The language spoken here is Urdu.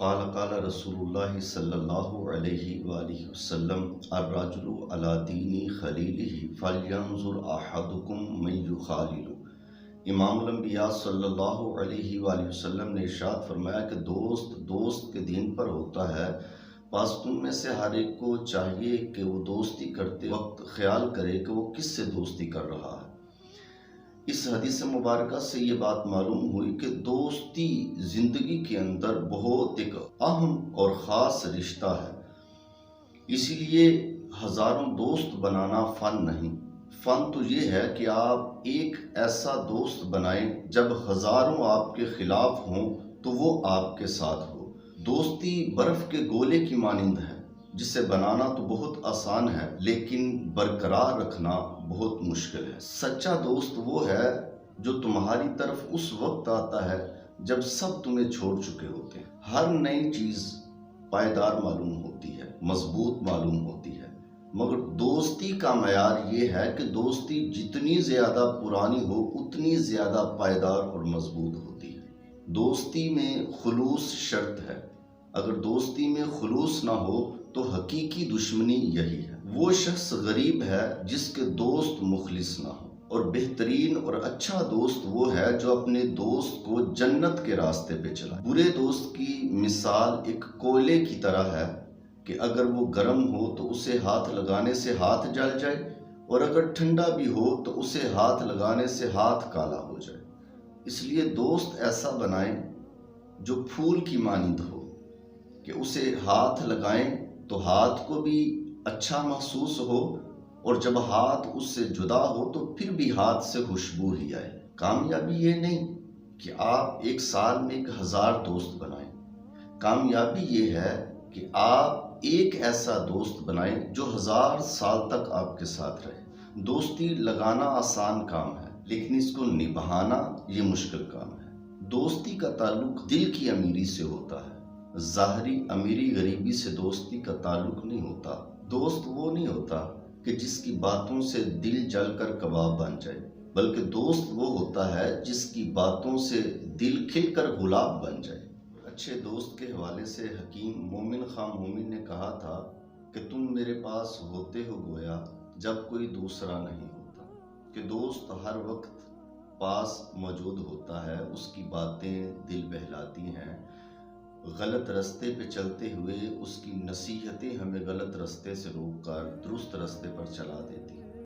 قال رسول اللہ صلی اللہ علیہ وآلہ وسلم الرجل علی دین خلیلہ فلینظر احدکم من یخالل۔ امام الانبیاء صلی اللہ علیہ وآلہ وسلم نے ارشاد فرمایا کہ دوست کے دین پر ہوتا ہے، پس تم میں سے ہر ایک کو چاہیے کہ وہ دوستی کرتے وقت خیال کرے کہ وہ کس سے دوستی کر رہا ہے۔ اس حدیث مبارکہ سے یہ بات معلوم ہوئی کہ دوستی زندگی کے اندر بہت ایک اہم اور خاص رشتہ ہے۔ اسی لیے ہزاروں دوست بنانا فن نہیں، فن تو یہ ہے کہ آپ ایک ایسا دوست بنائیں جب ہزاروں آپ کے خلاف ہوں تو وہ آپ کے ساتھ ہو۔ دوستی برف کے گولے کی مانند ہے، جسے بنانا تو بہت آسان ہے لیکن برقرار رکھنا بہت مشکل ہے۔ سچا دوست وہ ہے جو تمہاری طرف اس وقت آتا ہے جب سب تمہیں چھوڑ چکے ہوتے ہیں۔ ہر نئی چیز پائیدار معلوم ہوتی ہے، مضبوط معلوم ہوتی ہے، مگر دوستی کا معیار یہ ہے کہ دوستی جتنی زیادہ پرانی ہو اتنی زیادہ پائیدار اور مضبوط ہوتی ہے۔ دوستی میں خلوص شرط ہے، اگر دوستی میں خلوص نہ ہو تو حقیقی دشمنی یہی ہے۔ وہ شخص غریب ہے جس کے دوست مخلص نہ ہو، اور بہترین اور اچھا دوست وہ ہے جو اپنے دوست کو جنت کے راستے پہ چلائے۔ برے دوست کی مثال ایک کوئلے کی طرح ہے کہ اگر وہ گرم ہو تو اسے ہاتھ لگانے سے ہاتھ جل جائے، اور اگر ٹھنڈا بھی ہو تو اسے ہاتھ لگانے سے ہاتھ کالا ہو جائے۔ اس لیے دوست ایسا بنائیں جو پھول کی مانند ہو کہ اسے ہاتھ لگائیں تو ہاتھ کو بھی اچھا محسوس ہو، اور جب ہاتھ اس سے جدا ہو تو پھر بھی ہاتھ سے خوشبو ہی آئے۔ کامیابی یہ نہیں کہ آپ ایک سال میں 1000 دوست بنائیں، کامیابی یہ ہے کہ آپ ایک ایسا دوست بنائیں جو 1000 سال تک آپ کے ساتھ رہے۔ دوستی لگانا آسان کام ہے لیکن اس کو نبھانا یہ مشکل کام ہے۔ دوستی کا تعلق دل کی امیری سے ہوتا ہے، ظاہری امیری غریبی سے دوستی کا تعلق نہیں ہوتا۔ دوست وہ نہیں ہوتا کہ جس کی باتوں سے دل جل کر کباب بن جائے، بلکہ دوست وہ ہوتا ہے جس کی باتوں سے دل کھل کر گلاب بن جائے۔ اچھے دوست کے حوالے سے حکیم مومن خاں مومن نے کہا تھا کہ تم میرے پاس ہوتے ہو گویا جب کوئی دوسرا نہیں ہوتا، کہ دوست ہر وقت پاس موجود ہوتا ہے، اس کی باتیں دل بہلاتی ہیں، غلط راستے پہ چلتے ہوئے اس کی نصیحتیں ہمیں غلط راستے سے روک کر درست راستے پر چلا دیتی ہیں۔